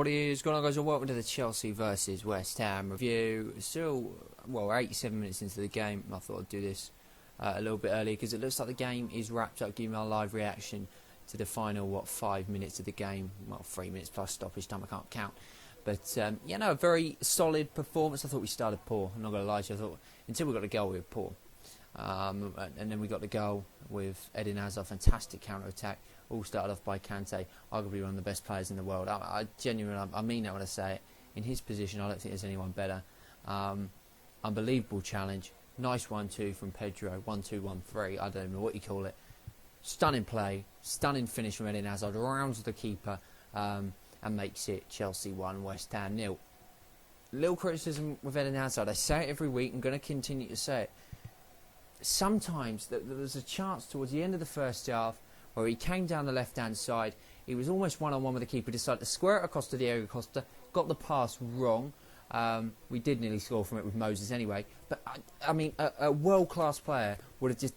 What is going on, guys? And welcome to the Chelsea versus West Ham review. Still, well, 87 minutes into the game. I thought I'd do this a little bit earlier because it looks like the game is wrapped up. Giving our live reaction to the final, 5 minutes of the game. Well, 3 minutes plus stoppage time, I can't count. But, a very solid performance. I thought we started poor. I'm not going to lie to you. I thought until we got the goal, we were poor. And then we got the goal with Eden Hazard, fantastic counter-attack. All started off by Kante, arguably one of the best players in the world. I genuinely, I mean that when I say it. In his position, I don't think there's anyone better. Unbelievable challenge. Nice 1-2 from Pedro. 1-2, 1-3. I don't know what you call it. Stunning play. Stunning finish from Eden Hazard. Rounds the keeper and makes it Chelsea 1, West Ham 0. Little criticism with Eden Hazard. I say it every week. I'm going to continue to say it. Sometimes there was a chance towards the end of the first half where he came down the left-hand side. He was almost one-on-one with the keeper, decided to square it across to Diego Costa, got the pass wrong. We did nearly score from it with Moses anyway. But, I mean, a world-class player would have just,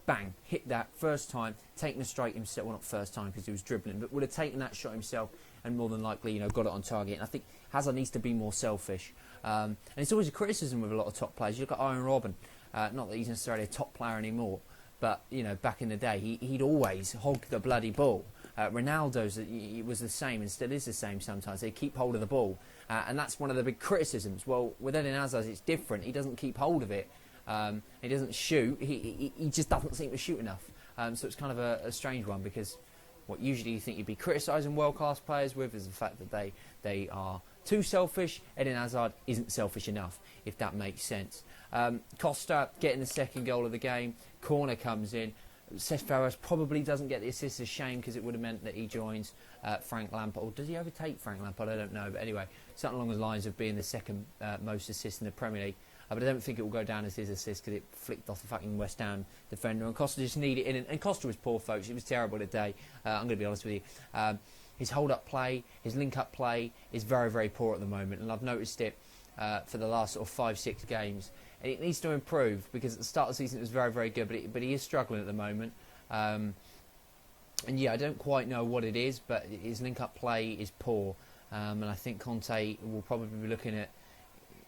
bang, hit that first time, taken a straight himself. Well, not first time because he was dribbling, but would have taken that shot himself and more than likely, got it on target. And I think Hazard needs to be more selfish. And it's always a criticism with a lot of top players. You look at Iron Robben. Not that he's necessarily a top player anymore, but back in the day, he'd always hog the bloody ball. Ronaldo's was the same and still is the same sometimes. They keep hold of the ball, and that's one of the big criticisms. Well, with Eden Hazard, it's different. He doesn't keep hold of it. He doesn't shoot. He just doesn't seem to shoot enough. So it's kind of a strange one because what usually you think you'd be criticising world-class players with is the fact that they are too selfish. Eden Hazard isn't selfish enough, if that makes sense. Costa getting the second goal of the game. Corner comes in. Cesc Fabregas probably doesn't get the assist. It's a shame because it would have meant that he joins Frank Lampard. Or does he overtake Frank Lampard? I don't know. But anyway, something along the lines of being the second most assists in the Premier League. But I don't think it will go down as his assist because it flicked off the fucking West Ham defender. And Costa just needed it in. And Costa was poor, folks. It was terrible today. I'm going to be honest with you. His hold-up play, his link-up play is very, very poor at the moment. And I've noticed it for the last sort of 5-6 games. And it needs to improve because at the start of the season it was very, very good. But he is struggling at the moment. And yeah, I don't quite know what it is, but his link-up play is poor. And I think Conte will probably be looking at,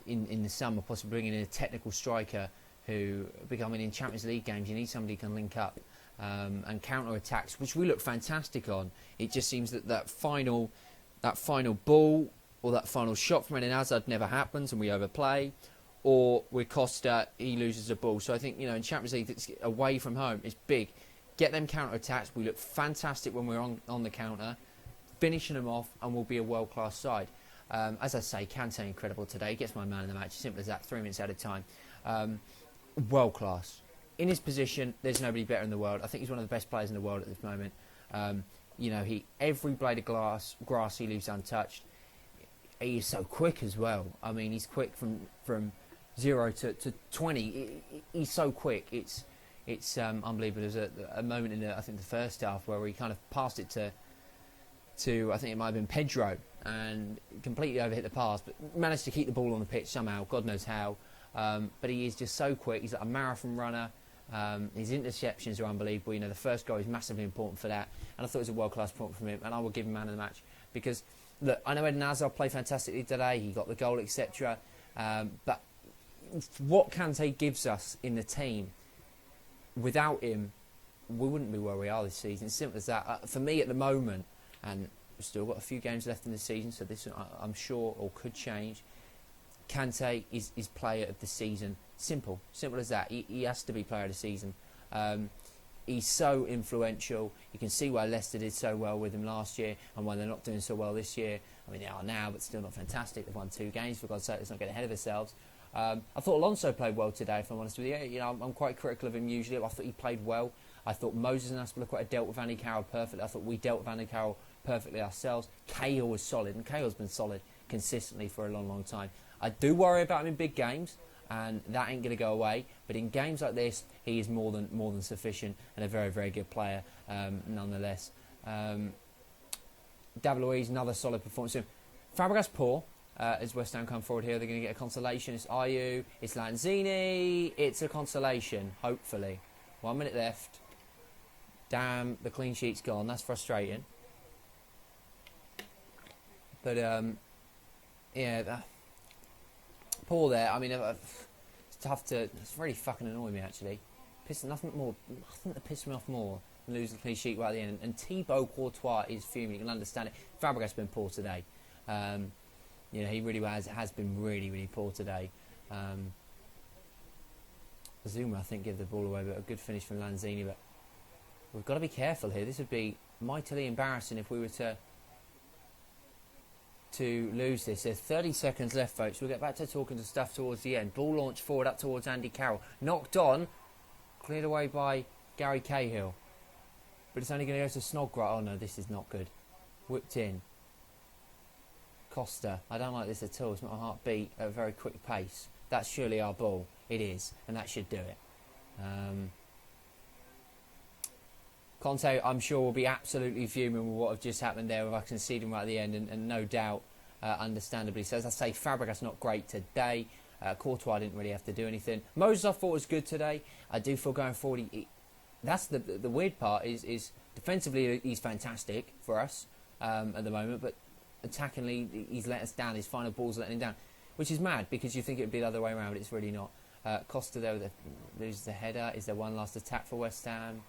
in the summer, possibly bringing in a technical striker who, becoming in Champions League games, you need somebody who can link up. And counter-attacks, which we look fantastic on. It just seems that final ball or that final shot from Eden Hazard never happens and we overplay. Or with Costa, he loses the ball. So I think, in Champions League, it's away from home, it's big. Get them counter-attacks. We look fantastic when we're on the counter. Finishing them off, and we'll be a world-class side. As I say, Kante incredible today. Gets my man in the match. Simple as that. 3 minutes at a time. World-class. In his position, there's nobody better in the world. I think he's one of the best players in the world at this moment. Every blade of grass he leaves untouched. He is so quick as well. I mean, he's quick from 0 to 20. He's so quick. It's unbelievable. There's a moment in the first half where he kind of passed it to I think it might have been Pedro and completely overhit the pass, but managed to keep the ball on the pitch somehow. God knows how. But he is just so quick. He's like a marathon runner. His interceptions are unbelievable. The first goal is massively important for that. And I thought it was a world-class point from him. And I will give him man of the match because, look, I know Eden Hazard played fantastically today. He got the goal, etc. But what Kante gives us in the team, without him, we wouldn't be where we are this season. It's simple as that. For me, at the moment, and we've still got a few games left in the season, so this, I'm sure, or could change. Kante is player of the season. Simple as that. He has to be player of the season. He's so influential. You can see why Leicester did so well with him last year and why they're not doing so well this year. I mean, they are now, but still not fantastic. They've won 2 games, for God's sake. Let's not get ahead of ourselves. I thought Alonso played well today, if I'm honest with you. I'm quite critical of him usually. I thought he played well. I thought Moses and Aspilicueta dealt with Andy Carroll perfectly. I thought we dealt with Andy Carroll perfectly ourselves. Cahill was solid, and Cahill's been solid consistently for a long, long time. I do worry about him in big games, and that ain't going to go away. But in games like this, he is more than sufficient and a very, very good player nonetheless. David Luiz, another solid performance. Fabregas poor. As West Ham come forward here, they're going to get a consolation. It's Ayew, it's Lanzini, it's a consolation, hopefully. 1 minute left. Damn, the clean sheet's gone. That's frustrating. But yeah, Paul there. I mean, it's tough to. It's really fucking annoying me actually. Nothing that pissed me off more than losing the clean sheet right at the end. And Thibaut Courtois is fuming. You can understand it. Fabregas has been poor today. He really has been really poor today. Zuma, I think, gave the ball away, but a good finish from Lanzini. But we've got to be careful here. This would be mightily embarrassing if we were to lose this. There's 30 seconds left, folks. We'll get back to talking to stuff towards the end. Ball launched forward up towards Andy Carroll. Knocked on. Cleared away by Gary Cahill. But it's only going to go to Snodgrass. Oh no, this is not good. Whipped in. Costa. I don't like this at all. It's not a heartbeat at a very quick pace. That's surely our ball. It is. And that should do it. Conte, I'm sure, will be absolutely fuming with what have just happened there with us conceding right at the end, and no doubt, understandably. So as I say, Fabregas not great today. Courtois didn't really have to do anything. Moses I thought was good today. I do feel going forward. That's the weird part is defensively he's fantastic for us at the moment, but attackingly he's let us down. His final ball's letting him down, which is mad because you think it would be the other way around, but it's really not. Costa there loses the header. Is there one last attack for West Ham?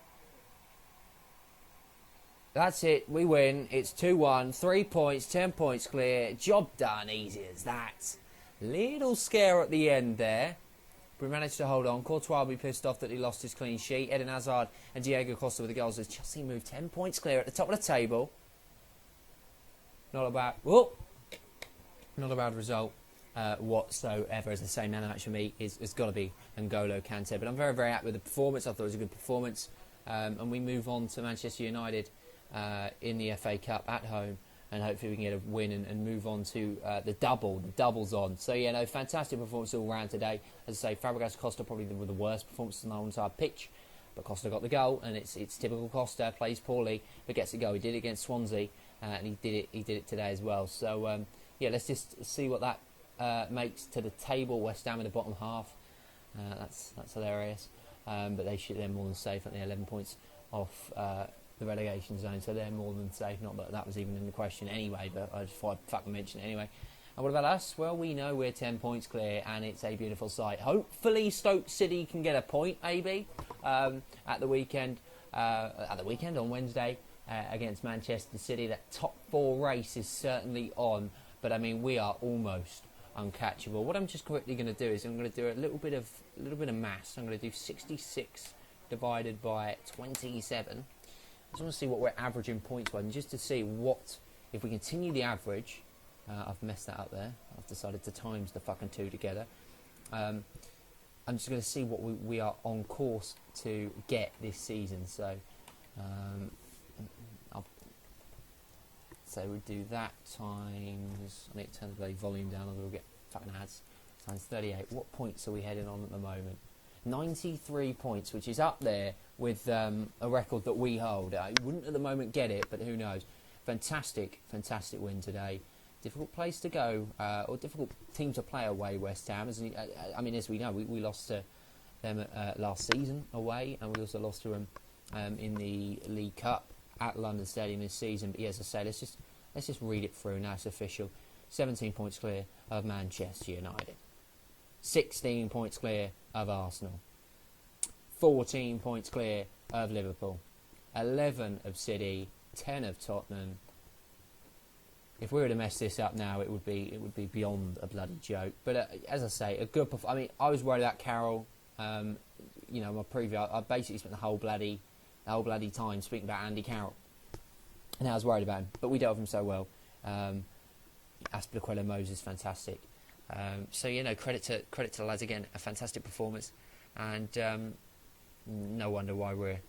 That's it. We win. It's 2-1. 3 points. 10 points clear. Job done. Easy as that. Little scare at the end there. We managed to hold on. Courtois will be pissed off that he lost his clean sheet. Eden Hazard and Diego Costa with the goals as Chelsea moved 10 points clear at the top of the table. Not a bad result whatsoever. As I say, man of the match for me has got to be N'Golo Kante. But I'm very, very happy with the performance. I thought it was a good performance. And we move on to Manchester United in the FA Cup at home, and hopefully we can get a win and move on to the double's on. So yeah, no, fantastic performance all round today. As I say, Fabregas, Costa probably were the worst performances on the whole entire pitch, but Costa got the goal, and it's typical Costa, plays poorly but gets a goal. He did it against Swansea, and he did it today as well. So yeah, let's just see what that makes to the table. West Ham in the bottom half. That's hilarious, but they should, they're more than safe. I think 11 points off the relegation zone, so they're more than safe. Not that that was even in the question anyway, but I just thought I'd fucking mention it anyway. And what about us? Well, we know we're 10 points clear, and it's a beautiful sight. Hopefully Stoke City can get a point, maybe, at the weekend on Wednesday against Manchester City. That top 4 race is certainly on, but I mean, we are almost uncatchable. What I'm just quickly going to do is I'm going to do a little bit of maths. I'm going to do 66 divided by 27. I just want to see what we're averaging points-wise, and just to see what, if we continue the average. I've messed that up there. I've decided to times the fucking two together. I'm just going to see what we are on course to get this season. So, I'll say we do that times. I need to turn the bloody volume down, or we'll get fucking ads. Times 38. What points are we heading on at the moment? 93 points, which is up there with a record that we hold. I wouldn't at the moment get it, but who knows. Fantastic win today. Difficult place to go, or difficult team to play away, West Ham. As we know, we lost to them last season away, and we also lost to them in the League Cup at London Stadium this season. But yeah, as I say, let's just read it through. Now it's official. 17 points clear of Manchester United. 16 points clear of Arsenal. 14 points clear of Liverpool. 11 of City. 10 of Tottenham. If we were to mess this up now, it would be beyond a bloody joke. But as I say, a good performance. I mean, I was worried about Carroll. My preview, I basically spent the whole bloody time speaking about Andy Carroll, and I was worried about him. But we dealt with him so well. Aspilicueta, Moses, fantastic. Credit to the lads again. A fantastic performance, and no wonder why we're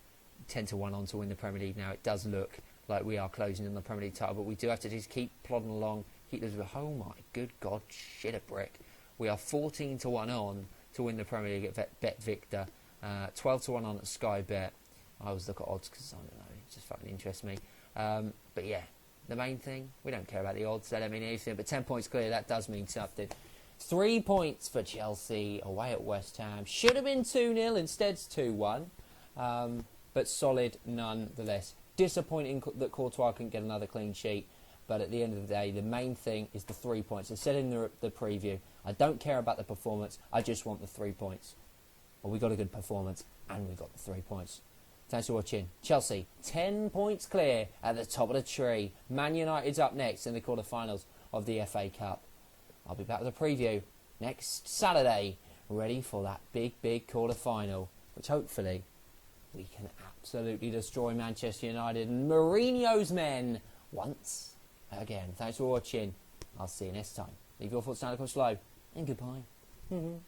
10-1 on to win the Premier League now. It does look like we are closing in the Premier League title, but we do have to just keep plodding along, keep this. Oh my good God, shit a brick. We are 14-1 on to win the Premier League at Bet Victor, 12-1 on at Sky Bet. I always look at odds because I don't know, it just fucking interests me. But yeah, the main thing, we don't care about the odds, they don't mean anything, but 10 points clear, that does mean something. 3 points for Chelsea away at West Ham. Should have been 2-0, instead it's 2-1, but solid nonetheless. Disappointing that Courtois couldn't get another clean sheet. But at the end of the day, the main thing is the 3 points. I said in the preview, I don't care about the performance. I just want the 3 points. Well, we got a good performance, and we got the 3 points. Thanks for watching. Chelsea, 10 points clear at the top of the tree. Man United's up next in the quarterfinals of the FA Cup. I'll be back with a preview next Saturday, ready for that big quarter-final, which hopefully we can absolutely destroy Manchester United and Mourinho's men once again. Thanks for watching. I'll see you next time. Leave your thoughts down in the comments below, and goodbye.